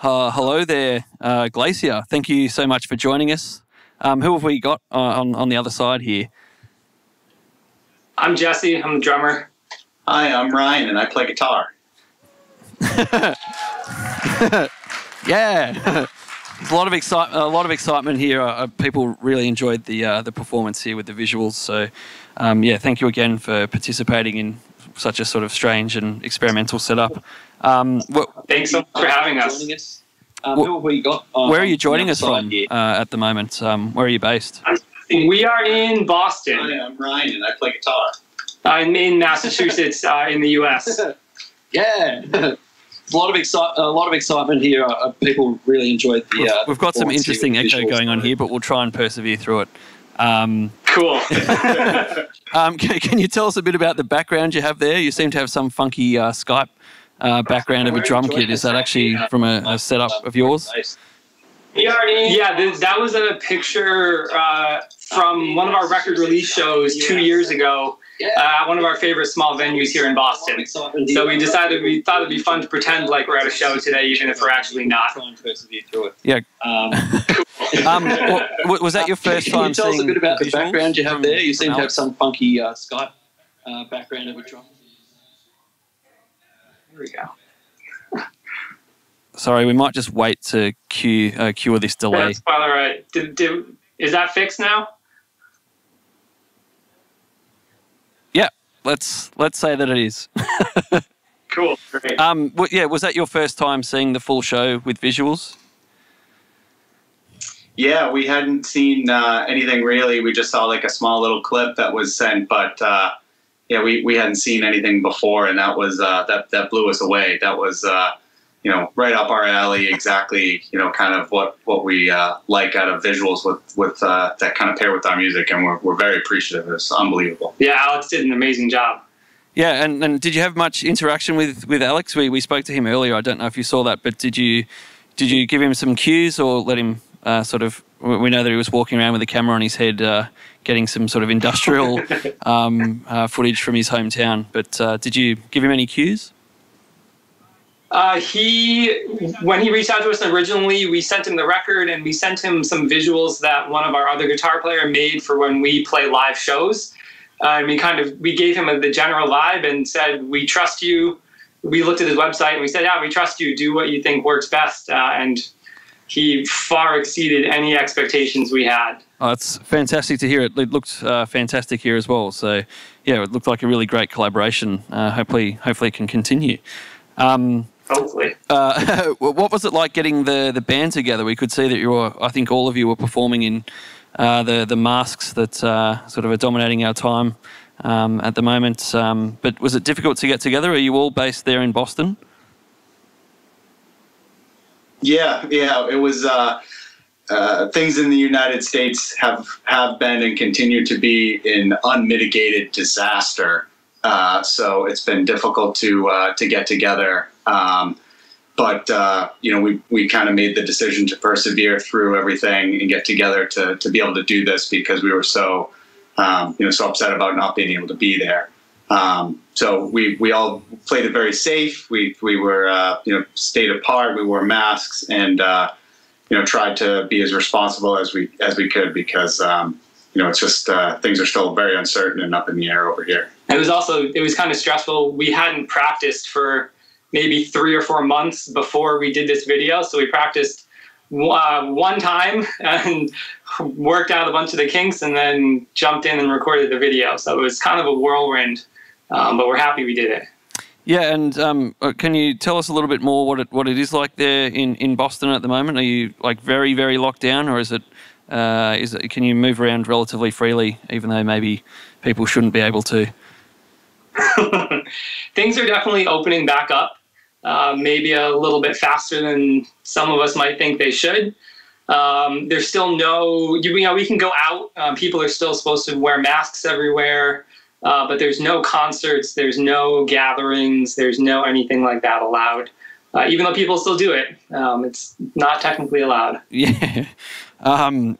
Hello there, Glacier. Thank you so much for joining us. Who have we got on the other side here? I'm Jesse. I'm the drummer. Hi, I'm Ryan, and I play guitar. Yeah, there's a lot of excitement here. People really enjoyed the performance here with the visuals. So, yeah, thank you again for participating in such a sort of strange and experimental setup. Thanks so much for having us. Who have we got? Where are you joining us from at the moment? Where are you based? We are in Boston. Hi, I'm Ryan, and I play guitar. I'm in Massachusetts, in the U.S. Yeah. A lot of excitement here. People really enjoyed the. We've got some interesting echo going on here, but we'll try and persevere through it. Cool. Can you tell us a bit about the background you have there? You seem to have some funky Skype background of a drum kit. Is that actually from a setup of yours? Yeah, that was a picture from one of our record release shows 2 years ago at one of our favorite small venues here in Boston. So we thought it'd be fun to pretend like we're at a show today, even if we're actually not. Yeah. Was that your first time seeing? Can you tell us a bit about the background you have there? You seem to have some funky Skype background of a drum. Here we go. Sorry, we might just wait to cure this delay. That's quite all right. Is that fixed now? Yeah, let's say that it is. Cool. Great. Yeah, was that your first time seeing the full show with visuals? Yeah, we hadn't seen anything really. We just saw like a small little clip that was sent, but yeah, we hadn't seen anything before, and that was that blew us away. That was right up our alley. Exactly, kind of what we like out of visuals with that kind of pair with our music, and we're very appreciative. It's unbelievable. Yeah, Alex did an amazing job. Yeah, and did you have much interaction with Alex? We spoke to him earlier. I don't know if you saw that, but did you give him some cues or let him sort of? We know that he was walking around with a camera on his head, getting some sort of industrial footage from his hometown. But did you give him any cues? When he reached out to us originally, we sent him the record and we sent him some visuals that one of our other guitar player made for when we play live shows. And we gave him the general vibe and said, "We trust you." We looked at his website and we said, "Yeah, we trust you. Do what you think works best." And he far exceeded any expectations we had. Oh, it's fantastic to hear. It looked fantastic here as well. So, yeah, it looked like a really great collaboration. Hopefully it can continue. Hopefully. What was it like getting the band together? We could see that I think all of you were performing in the masks that sort of are dominating our time at the moment. But was it difficult to get together? Are you all based there in Boston? Yeah, it was. Things in the United States have been and continue to be an unmitigated disaster. So it's been difficult to get together. But we kind of made the decision to persevere through everything and get together to be able to do this because we were so upset about not being able to be there. So we all played it very safe. We were stayed apart. We wore masks and tried to be as responsible as we could because it's just things are still very uncertain and up in the air over here. It was kind of stressful. We hadn't practiced for maybe 3 or 4 months before we did this video. So we practiced one time and worked out a bunch of the kinks and then jumped in and recorded the video. So it was kind of a whirlwind, but we're happy we did it. Yeah, and can you tell us a little bit more what it is like there in Boston at the moment? Are you like very, very locked down, or is it can you move around relatively freely, even though maybe people shouldn't be able to? Things are definitely opening back up, maybe a little bit faster than some of us might think they should. There's still we can go out. People are still supposed to wear masks everywhere, but there's no concerts, there's no gatherings, there's no anything like that allowed. Even though people still do it, it's not technically allowed. Yeah. Can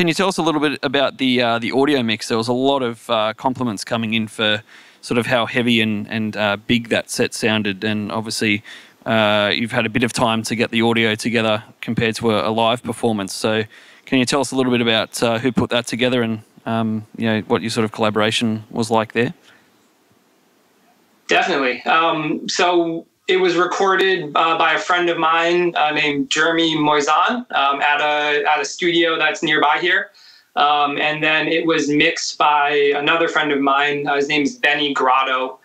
you tell us a little bit about the audio mix? There was a lot of compliments coming in for sort of how heavy and big that set sounded, and obviously you've had a bit of time to get the audio together compared to a live performance. So can you tell us a little bit about who put that together and what your sort of collaboration was like there? Definitely. So it was recorded by a friend of mine named Jeremy Moisan at a studio that's nearby here. And then it was mixed by another friend of mine. His name's Benny Grotto.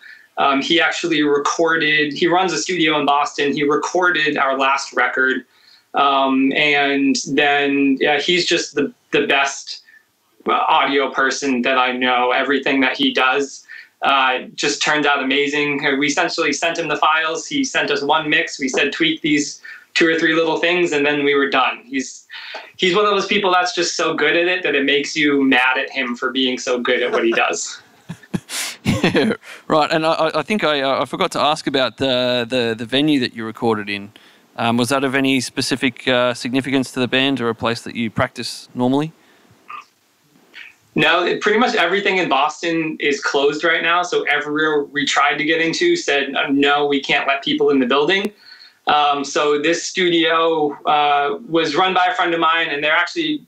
He actually recorded, he runs a studio in Boston. He recorded our last record. And then he's just the best audio person that I know. Everything that he does just turned out amazing. We essentially sent him the files. He sent us one mix. We said, tweak these 2 or 3 little things, and then we were done. He's one of those people that's just so good at it that it makes you mad at him for being so good at what he does. Yeah, right. And I think I forgot to ask about the venue that you recorded in. Was that of any specific significance to the band, or a place that you practice normally? No, pretty much everything in Boston is closed right now. So everywhere we tried to get into said, no, we can't let people in the building. So this studio was run by a friend of mine, and they're actually,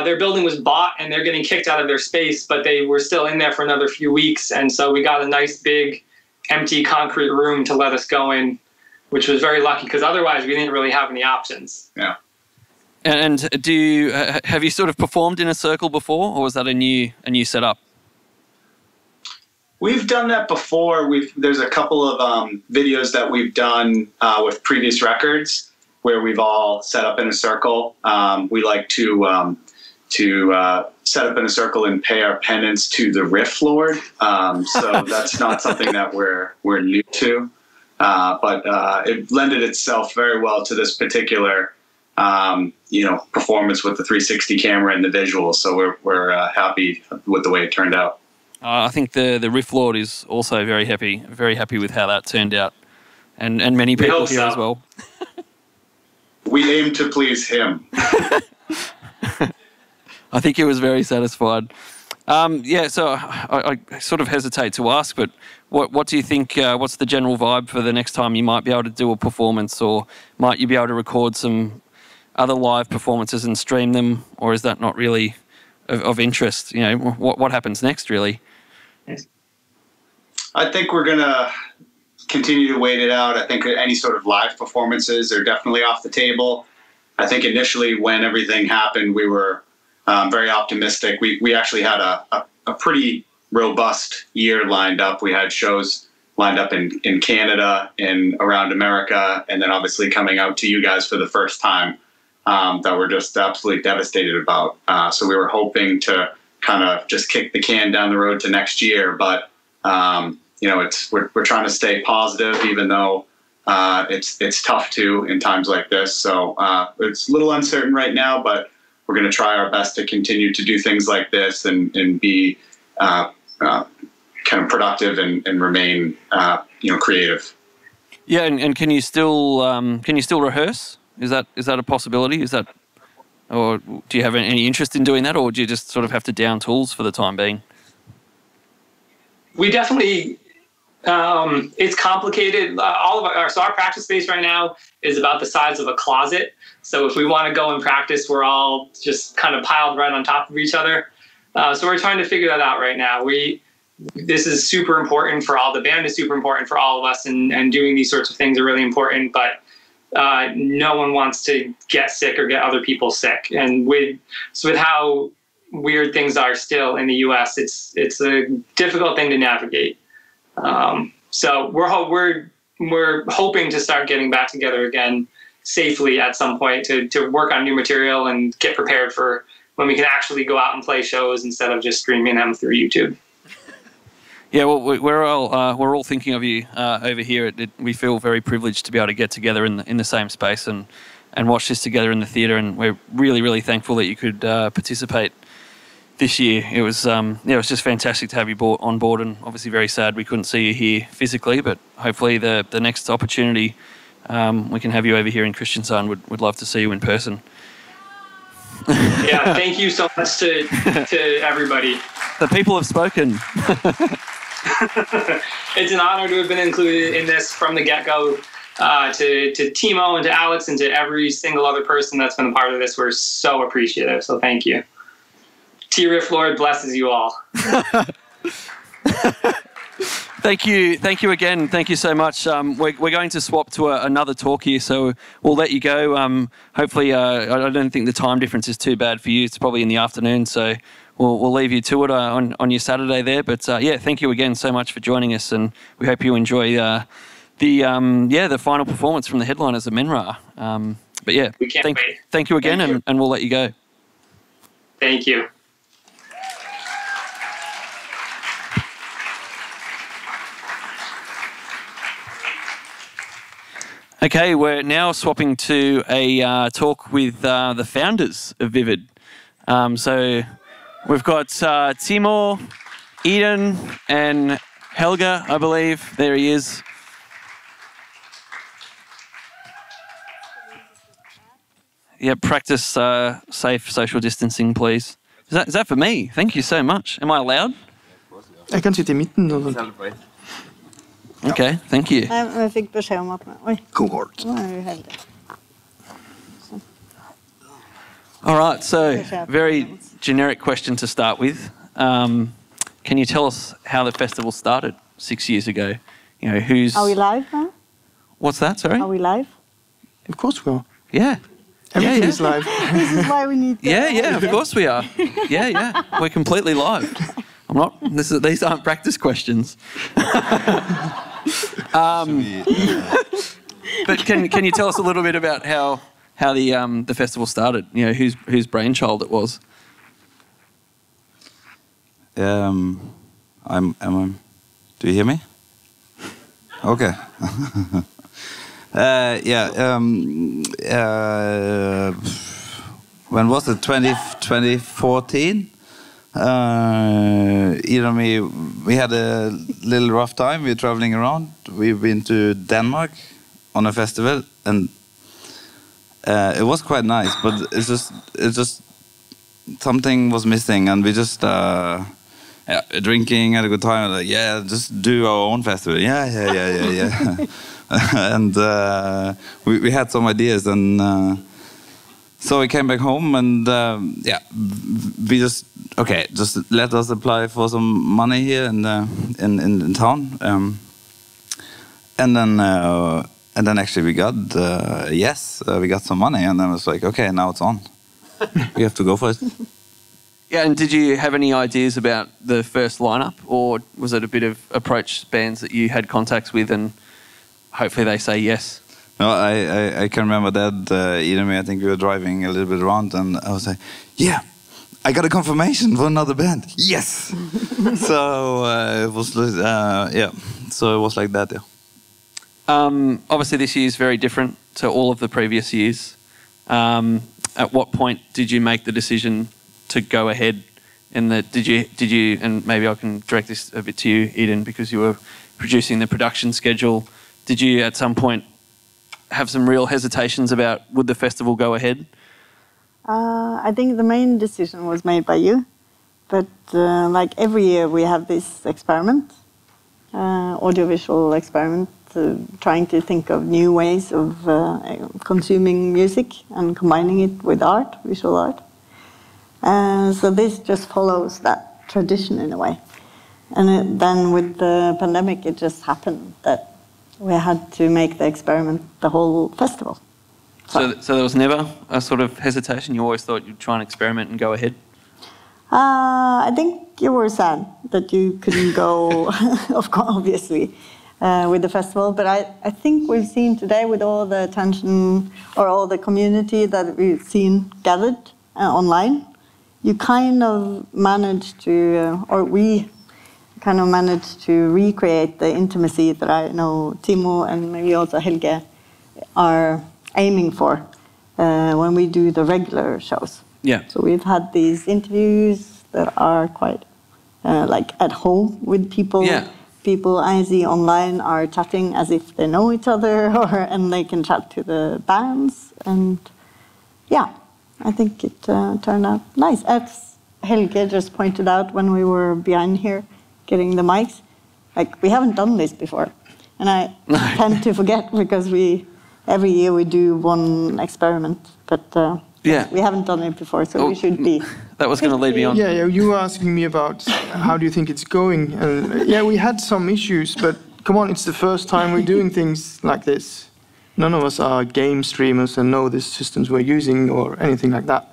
their building was bought and they're getting kicked out of their space, but they were still in there for another few weeks. And so we got a nice big empty concrete room to let us go in, which was very lucky because otherwise we didn't really have any options. Yeah. And have you sort of performed in a circle before, or was that a new setup? We've done that before. There's a couple of videos that we've done with previous records where we've all set up in a circle. We like to set up in a circle and pay our penance to the riff lord. So that's not something that we're new to, but it lended itself very well to this particular performance with the 360 camera and the visuals. So we're happy with the way it turned out. I think the riff lord is also very happy with how that turned out, and many people here as well. We aim to please him. I think he was very satisfied. So I sort of hesitate to ask, but what do you think, what's the general vibe for the next time you might be able to do a performance, or might you be able to record some other live performances and stream them, or is that not really of interest? What happens next, really? I think we're going to continue to wait it out. I think any sort of live performances are definitely off the table. I think initially when everything happened, we were very optimistic. We actually had a pretty robust year lined up. We had shows lined up in Canada and around America, and then obviously coming out to you guys for the first time that we're just absolutely devastated about. So we were hoping to kind of just kick the can down the road to next year, but we're trying to stay positive, even though it's tough to in times like this. So it's a little uncertain right now, but we're going to try our best to continue to do things like this and be kind of productive and remain creative. Yeah, and can you still rehearse? Is that a possibility? Or do you have any interest in doing that, or do you just sort of have to down tools for the time being? We definitely, it's complicated. Our practice space right now is about the size of a closet. So if we want to go and practice, we're all just kind of piled right on top of each other. So we're trying to figure that out right now. This is super important for all. The band is super important for all of us, and doing these sorts of things are really important. But no one wants to get sick or get other people sick. And with how weird things are still in the U.S., it's a difficult thing to navigate. So we're hoping to start getting back together again safely at some point to work on new material and get prepared for when we can actually go out and play shows instead of just streaming them through YouTube. Yeah, well, we're all thinking of you over here. We feel very privileged to be able to get together in the same space and watch this together in the theatre, and we're really, really thankful that you could participate this year. It was just fantastic to have you on board, and obviously very sad we couldn't see you here physically, but hopefully the next opportunity we can have you over here in Kristiansand. Would love to see you in person. Yeah, thank you so much to everybody. The people have spoken. It's an honor to have been included in this from the get-go. to Timo and to Alex and to every single other person that's been a part of this. We're so appreciative. So thank you. T-Riff Lord blesses you all. Thank you again. Thank you so much. We're going to swap to another talk here, so we'll let you go. Hopefully, I don't think the time difference is too bad for you. It's probably in the afternoon, so we'll leave you to it on your Saturday there. But yeah, thank you again so much for joining us, and we hope you enjoy the final performance from the headliners of Menra. But yeah, we can't wait. Thank you again, and we'll let you go. Thank you. Okay, we're now swapping to a talk with the founders of Vivid. So we've got Timo, Eden, and Helga, I believe. There he is. Yeah, practice safe social distancing, please. Is that for me? Thank you so much. Am I allowed? Jeg kan sitte i midten. Okay, thank you. Jeg fikk beskjed om at... Oi, Cohort. nå er jeg uheldig. All right, so very generic question to start with. Can you tell us how the festival started 6 years ago? You know, who's... Are we live now? What's that, sorry? Are we live? Of course we are. Yeah. Everything is live. This is why we need to... Yeah, of course we are. Yeah. We're completely live. I'm not... These aren't practice questions. But can you tell us a little bit about how the festival started? You know, whose brainchild it was? Do you hear me? Okay. When was it? 2014? We had a little rough time. We were traveling around. We've been to Denmark on a festival, and it was quite nice. But it's just something was missing, and we just drinking, had a good time. Like, yeah, just do our own festival. Yeah. And we had some ideas, and so we came back home, and we just let us apply for some money here in town, and then actually we got we got some money, and then it was like, okay, now it's on. We have to go for it. Yeah, and did you have any ideas about the first lineup, or was it a bit of approach bands that you had contacts with, and hopefully they say yes? No, I can remember that. I think we were driving a little bit around, and I was like, yeah, I got a confirmation for another band. Yes. So it was so it was like that. Yeah. Obviously, this year is very different to all of the previous years. At what point did you make the decision to go ahead? And did you? And maybe I can direct this a bit to you, Eden, because you were producing the production schedule. Did you at some point have some real hesitations about would the festival go ahead? I think the main decision was made by you, but like every year we have this experiment, audiovisual experiment, trying to think of new ways of consuming music and combining it with art, visual art. So this just follows that tradition in a way. And then with the pandemic, it just happened that we had to make the experiment the whole festival. So there was never a sort of hesitation? You always thought you'd try and experiment and go ahead? I think you were sad that you couldn't go, obviously, with the festival. But I think we've seen today, with all the attention or all the community that we've seen gathered online, you kind of managed to, or we kind of managed to recreate the intimacy that I know Timo and maybe also Helge are aiming for when we do the regular shows. Yeah. So we've had these interviews that are quite like at home with people. Yeah. People I see online are chatting as if they know each other, and they can chat to the bands. And yeah, I think it turned out nice. As Helge just pointed out when we were behind here, getting the mics. Like, we haven't done this before. and I tend to forget because every year we do one experiment, but we haven't done it before, so we should be. That was going to lead me on. Yeah, you were asking me about how do you think it's going, and yeah, we had some issues, but come on, it's the first time we're doing things like this. None of us are game streamers and know the systems we're using or anything like that.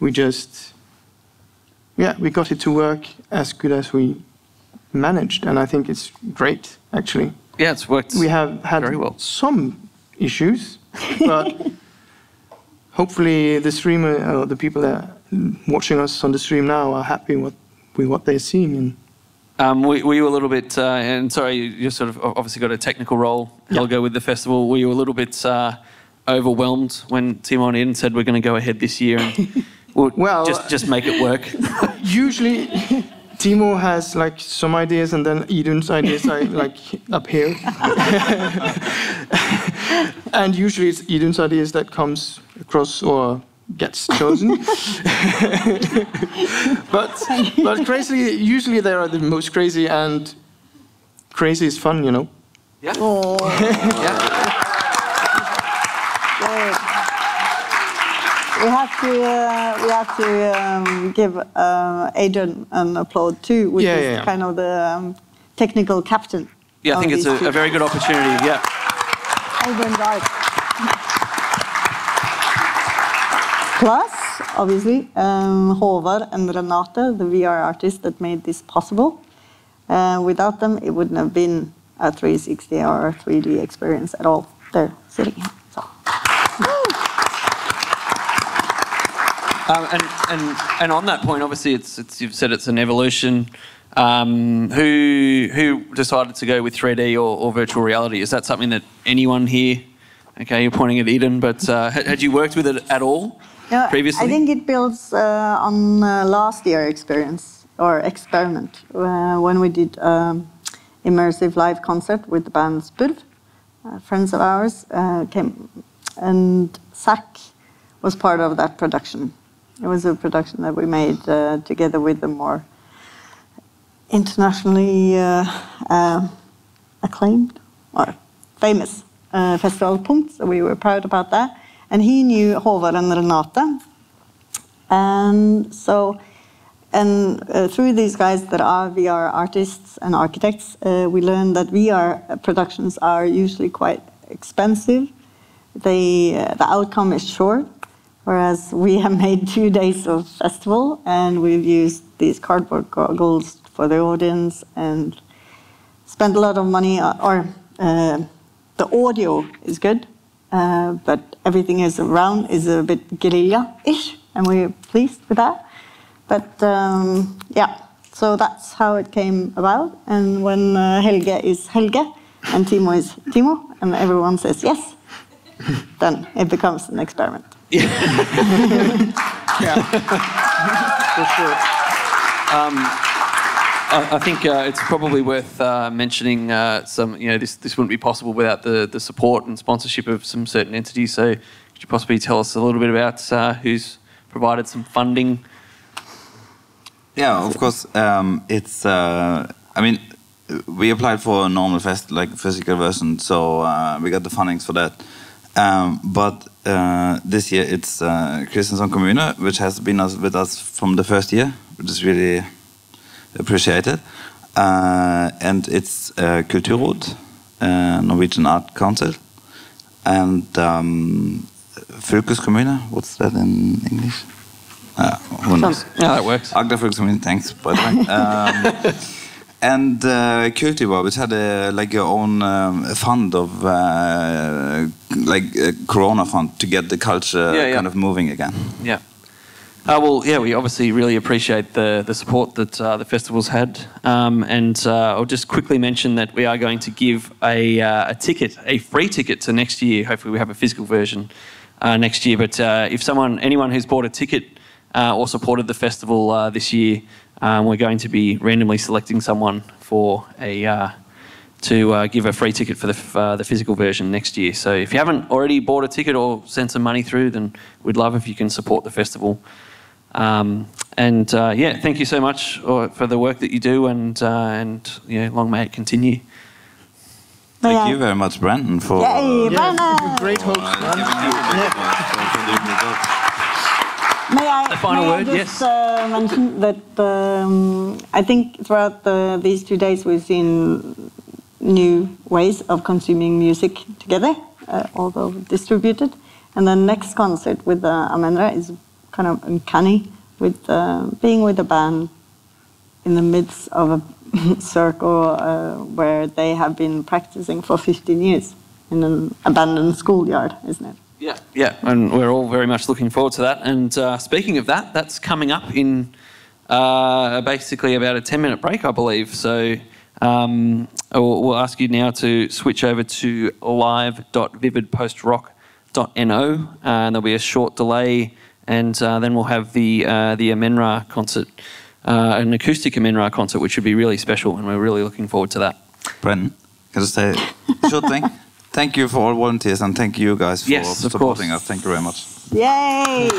We just, we got it to work as good as we managed, and I think it's great, actually. Yeah, it's worked. We have had very well. Some issues, but hopefully the streamer or the people that are watching us on the stream now are happy with what they're seeing. And were you a little bit, and sorry, you sort of obviously got a technical role, Helga, with the festival. Were you a little bit overwhelmed when Timo and Eden said we're going to go ahead this year and well, just make it work? Usually Timo has like some ideas, and then Eden's ideas are like up here. And usually it's Eden's ideas that comes across or gets chosen. but crazily, usually they are the most crazy, and crazy is fun, you know. Yeah. Oh. Yeah. We have to give Adrian an applaud too, which is kind of the technical captain. Yeah, I think it's a very good opportunity. Yeah. Adrian, right. Plus, obviously, Håvard and Renate, the VR artists that made this possible. Without them, it wouldn't have been a 360 or a 3D experience at all. They're sitting here. So. And on that point, obviously, it's you've said it's an evolution. Who decided to go with 3D or virtual reality? Is that something that anyone here? Okay, you're pointing at Eden, but had you worked with it at all previously? I think it builds on last year's experience or experiment when we did immersive live concert with the band Spurv. Friends of ours came, and Zach was part of that production. It was a production that we made together with the more internationally acclaimed or famous festival Punkt, so we were proud about that. And he knew Håvard and Renate. And so, through these guys that are VR artists and architects, we learned that VR productions are usually quite expensive. The outcome is short, whereas we have made 2 days of festival, and we've used these cardboard goggles for the audience and spent a lot of money. The audio is good, but everything is around is a bit guerrilla-ish, and we're pleased with that. But so that's how it came about. And when Helge is Helge and Timo is Timo, and everyone says yes, then it becomes an experiment. Yeah. For sure. I think it's probably worth mentioning some. This wouldn't be possible without the support and sponsorship of some certain entities. So, could you possibly tell us a little bit about who's provided some funding? Yeah, of course. It's. I mean, we applied for a normal physical version, so we got the fundings for that. But this year it's Kristiansand kommune, which has been with us from the first year, which is really appreciated. And it's Kulturrådet, Norwegian Art Council, and fylkeskommune. What's that in English? Who knows? Yeah, that works. Agder fylkeskommune, thanks, by the way. And Cultiva, which had your own fund of Corona fund to get the culture kind of moving again. Yeah. We obviously really appreciate the support that the festival's had, and I'll just quickly mention that we are going to give a free ticket to next year. Hopefully, we have a physical version next year. But if anyone who's bought a ticket or supported the festival this year, we're going to be randomly selecting someone for to give a free ticket for the physical version next year. So if you haven't already bought a ticket or sent some money through, then we'd love if you can support the festival. Thank you so much for the work that you do, and long may it continue. Thank you very much, Brandon, for... Yay, Brandon! Great host. May I, final may word, I just mention that I think throughout these 2 days we've seen new ways of consuming music together, although distributed. And the next concert with Amendra is kind of uncanny, with being with a band in the midst of a circle where they have been practicing for 15 years in an abandoned schoolyard, isn't it? Yeah, and we're all very much looking forward to that. And speaking of that, that's coming up in basically about a 10-minute break, I believe. So we'll ask you now to switch over to live.vividpostrock.no, and there'll be a short delay, and then we'll have the Amenra concert, an acoustic Amenra concert, which should be really special, and we're really looking forward to that. Brendan, can I say a short thing? Thank you for all volunteers, and thank you guys for supporting us. Thank you very much. Yay!